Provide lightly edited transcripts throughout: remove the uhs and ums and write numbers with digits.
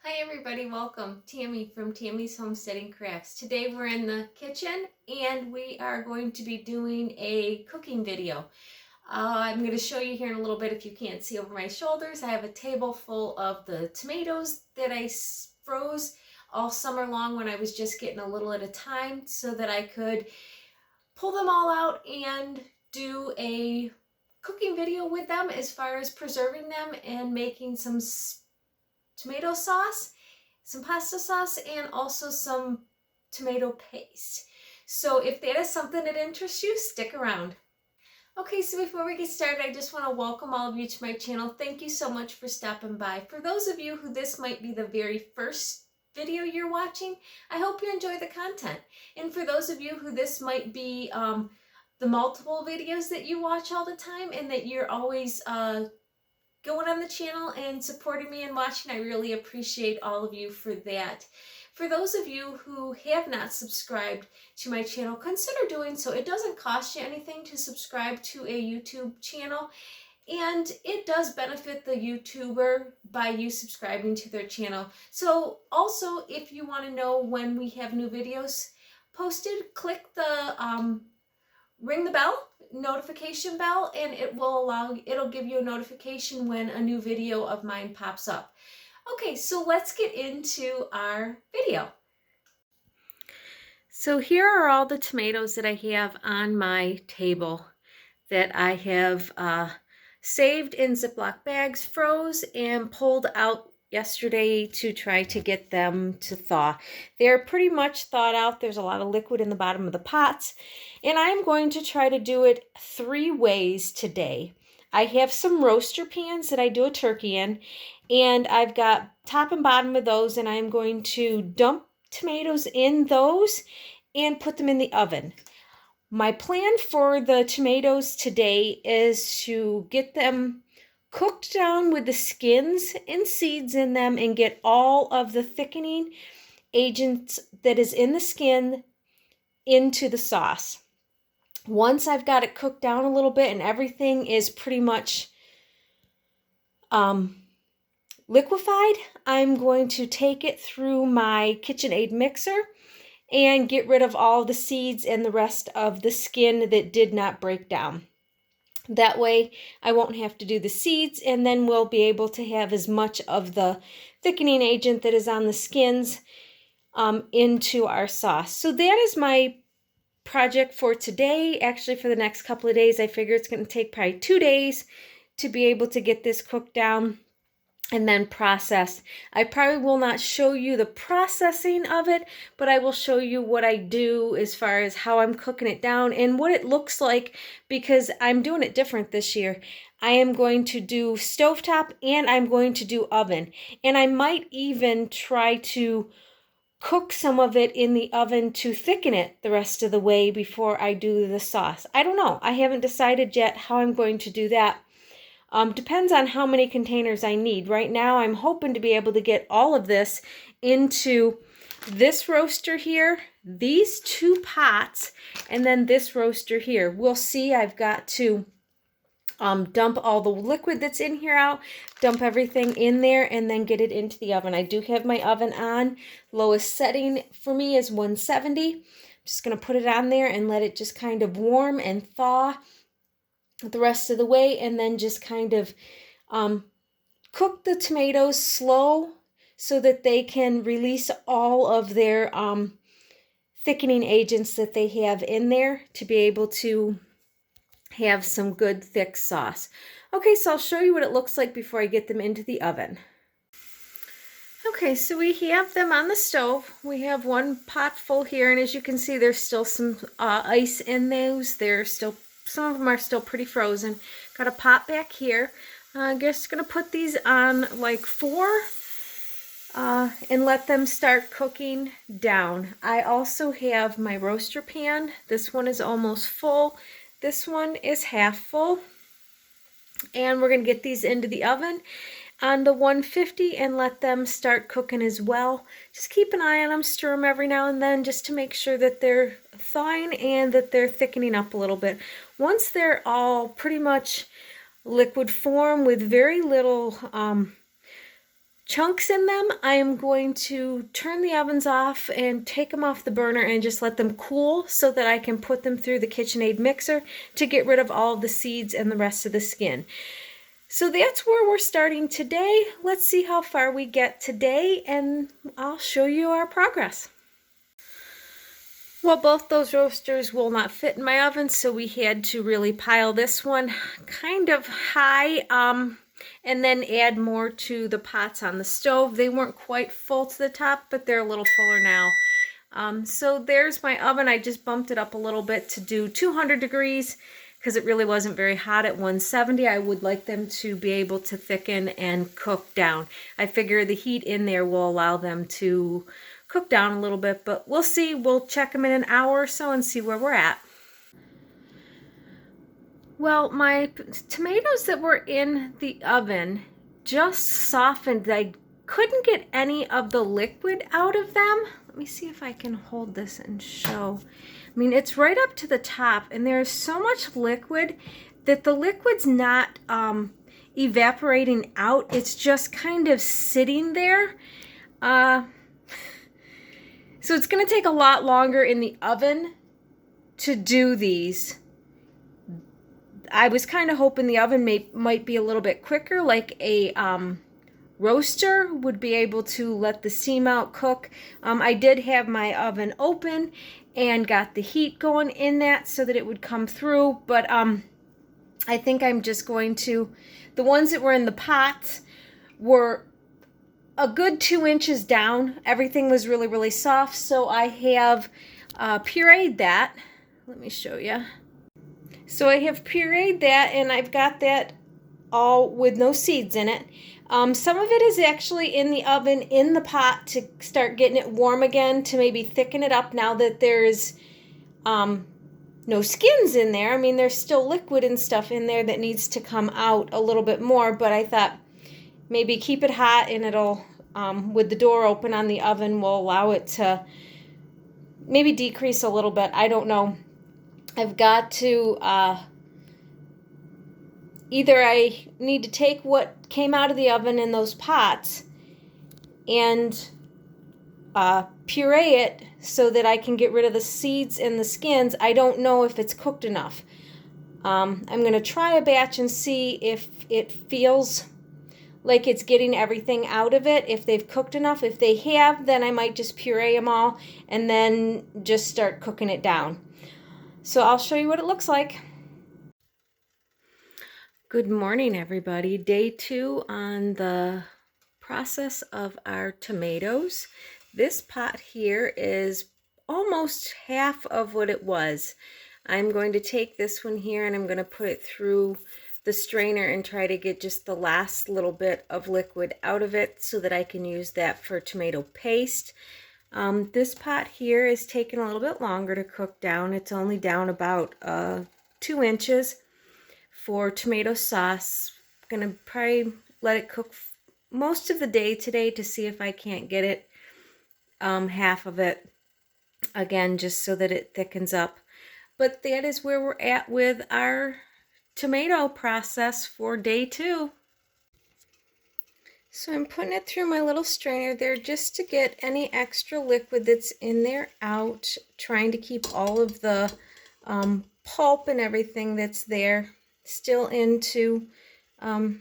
Hi everybody, welcome. Tammy from Tammy's Homesteading Crafts. Today we're in the kitchen and we are going to be doing a cooking video. I'm going to show you here in a little bit. If you can't see over my shoulders, I have a table full of the tomatoes that I froze all summer long when I was just getting a little at a time so that I could pull them all out and do a cooking video with them as far as preserving them and making some tomato sauce, some pasta sauce, and also some tomato paste. So if that is something that interests you, stick around. Okay, so before we get started, I just want to welcome all of you to my channel. Thank you so much for stopping by. For those of you who this might be the very first video you're watching, I hope you enjoy the content. And for those of you who this might be the multiple videos that you watch all the time and that you're always going on the channel and supporting me and watching, I really appreciate all of you for that. For those of you who have not subscribed to my channel, consider doing so. It doesn't cost you anything to subscribe to a YouTube channel, and it does benefit the YouTuber by you subscribing to their channel. So also, if you want to know when we have new videos posted, click the ring the bell, notification bell, and it'll give you a notification when a new video of mine pops up. Okay, so let's get into our video. So here are all the tomatoes that I have on my table that I have saved in Ziploc bags, froze, and pulled out yesterday to try to get them to thaw. They're pretty much thawed out. There's a lot of liquid in the bottom of the pots, and I'm going to try to do it 3 ways today. I have some roaster pans that I do a turkey in, and I've got top and bottom of those, and I'm going to dump tomatoes in those and put them in the oven. My plan for the tomatoes today is to get them cooked down with the skins and seeds in them and get all of the thickening agent that is in the skin into the sauce. Once I've got it cooked down a little bit and everything is pretty much liquefied, I'm going to take it through my KitchenAid mixer and get rid of all the seeds and the rest of the skin that did not break down. That way I won't have to do the seeds, and then we'll be able to have as much of the thickening agent that is on the skins into our sauce. So that is my project for today. Actually, for the next couple of days. I figure it's going to take probably 2 days to be able to get this cooked down and then process. I probably will not show you the processing of it, but I will show you what I do as far as how I'm cooking it down and what it looks like, because I'm doing it different this year. I am going to do stovetop and I'm going to do oven, and I might even try to cook some of it in the oven to thicken it the rest of the way before I do the sauce. I don't know. I haven't decided yet how I'm going to do that. Depends on how many containers I need. Right now, I'm hoping to be able to get all of this into this roaster here, these 2 pots, and then this roaster here. We'll see. I've got to dump all the liquid that's in here out, dump everything in there, and then get it into the oven. I do have my oven on. Lowest setting for me is 170. I'm just going to put it on there and let it just kind of warm and thaw the rest of the way, and then just kind of cook the tomatoes slow so that they can release all of their thickening agents that they have in there to be able to have some good thick sauce. Okay, so I'll show you what it looks like before I get them into the oven. Okay, so we have them on the stove. We have 1 pot full here, and as you can see, there's still some ice in those. Some of them are still pretty frozen. Got a pot back here. I'm just going to put these on like 4 and let them start cooking down. I also have my roaster pan. This one is almost full. This one is half full. And we're going to get these into the oven on the 150 and let them start cooking as well. Just keep an eye on them, stir them every now and then just to make sure that they're thawing and that they're thickening up a little bit. Once they're all pretty much liquid form with very little chunks in them, I am going to turn the ovens off and take them off the burner and just let them cool so that I can put them through the KitchenAid mixer to get rid of all of the seeds and the rest of the skin. So that's where we're starting today. Let's see how far we get today, and I'll show you our progress. Well, both those roasters will not fit in my oven, so we had to really pile this one kind of high, and then add more to the pots on the stove. They weren't quite full to the top, but they're a little fuller now. So there's my oven. I just bumped it up a little bit to do 200 degrees because it really wasn't very hot at 170. I would like them to be able to thicken and cook down. I figure the heat in there will allow them to cook down a little bit, but we'll see. We'll check them in an hour or so and see where we're at. Well, my tomatoes that were in the oven just softened. I couldn't get any of the liquid out of them. Let me see if I can hold this and show. I mean, it's right up to the top, and there's so much liquid that the liquid's not evaporating out. It's just kind of sitting there. So it's going to take a lot longer in the oven to do these. I was kind of hoping the oven might be a little bit quicker, like a roaster would be able to let the seam out cook. I did have my oven open and got the heat going in that so that it would come through, but I think I'm just going to, the ones that were in the pots were a good 2 inches down. Everything was really, really soft, so I have pureed that. Let me show you. So I have pureed that, and I've got that all with no seeds in it. Some of it is actually in the oven in the pot to start getting it warm again, to maybe thicken it up now that there's no skins in there. I mean, there's still liquid and stuff in there that needs to come out a little bit more, but I thought maybe keep it hot, and it'll, with the door open on the oven, will allow it to maybe decrease a little bit. I don't know. I've got to, either I need to take what came out of the oven in those pots and puree it so that I can get rid of the seeds and the skins. I don't know if it's cooked enough. I'm going to try a batch and see if it feels like it's getting everything out of it, if they've cooked enough. If they have, then I might just puree them all and then just start cooking it down. So I'll show you what it looks like. Good morning, everybody. Day 2 on the process of our tomatoes. This pot here is almost half of what it was. I'm going to take this one here and I'm going to put it through the strainer and try to get just the last little bit of liquid out of it so that I can use that for tomato paste. This pot here is taking a little bit longer to cook down. It's only down about 2 inches for tomato sauce. I'm going to probably let it cook most of the day today to see if I can't get it half of it again, just so that it thickens up. But that is where we're at with our tomato process for day 2. So I'm putting it through my little strainer there just to get any extra liquid that's in there out, trying to keep all of the pulp and everything that's there still into the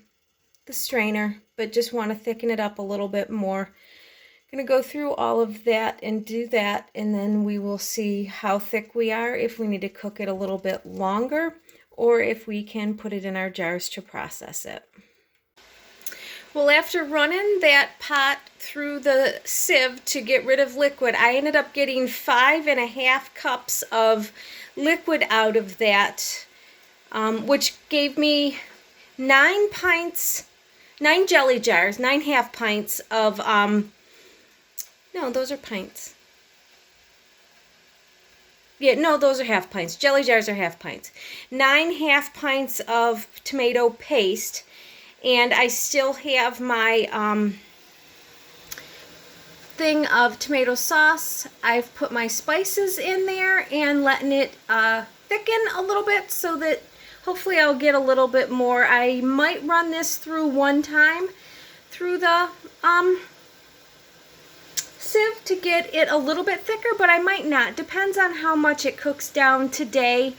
strainer, but just want to thicken it up a little bit more. I'm going to go through all of that and do that, and then we will see how thick we are, if we need to cook it a little bit longer, or if we can put it in our jars to process it. Well, after running that pot through the sieve to get rid of liquid, I ended up getting 5.5 cups of liquid out of that, which gave me 9 jelly jars, 9 half pints of, no, those are pints. Yeah, no, those are half pints. Jelly jars are half pints. 9 half pints of tomato paste. And I still have my thing of tomato sauce. I've put my spices in there and letting it thicken a little bit so that hopefully I'll get a little bit more. I might run this through one time through the sieve to get it a little bit thicker, but I might not. Depends on how much it cooks down today.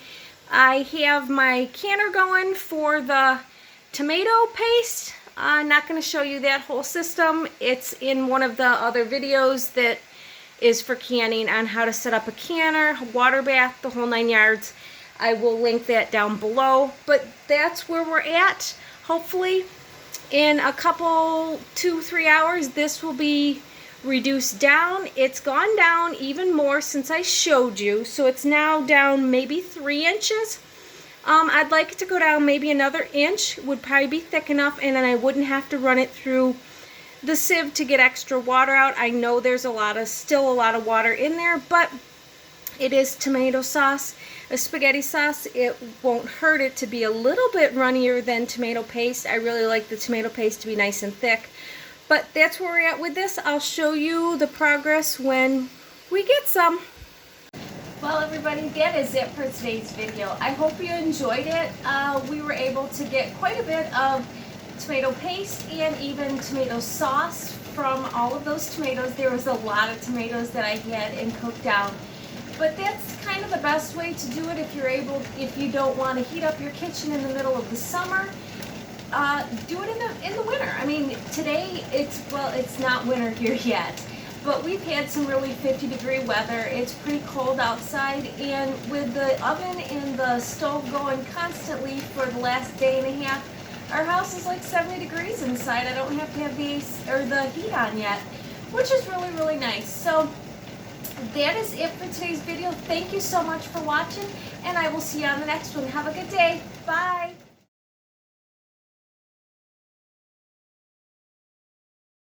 I have my canner going for the tomato paste. I'm not going to show you that whole system. It's in one of the other videos that is for canning on how to set up a canner, water bath, the whole 9 yards. I will link that down below. But that's where we're at. Hopefully in a couple, 2-3 hours, this will be reduced down. It's gone down even more since I showed you, so it's now down maybe 3 inches. I'd like it to go down maybe another inch, would probably be thick enough, and then I wouldn't have to run it through the sieve to get extra water out. I know there's still a lot of water in there, but it is tomato sauce, a spaghetti sauce. It won't hurt it to be a little bit runnier than tomato paste. I really like the tomato paste to be nice and thick. But that's where we're at with this. I'll show you the progress when we get some. Well, everybody, that is it for today's video. I hope you enjoyed it. We were able to get quite a bit of tomato paste and even tomato sauce from all of those tomatoes. There was a lot of tomatoes that I had and cooked down. But that's kind of the best way to do it if you don't want to heat up your kitchen in the middle of the summer. Do it in the winter. I mean, today it's not winter here yet, but we've had some really 50-degree weather. It's pretty cold outside, and with the oven and the stove going constantly for the last day and a half, our house is like 70 degrees inside. I don't have to have the heat on yet, which is really, really nice. So that is it for today's video. Thank you so much for watching, and I will see you on the next one. Have a good day. Bye.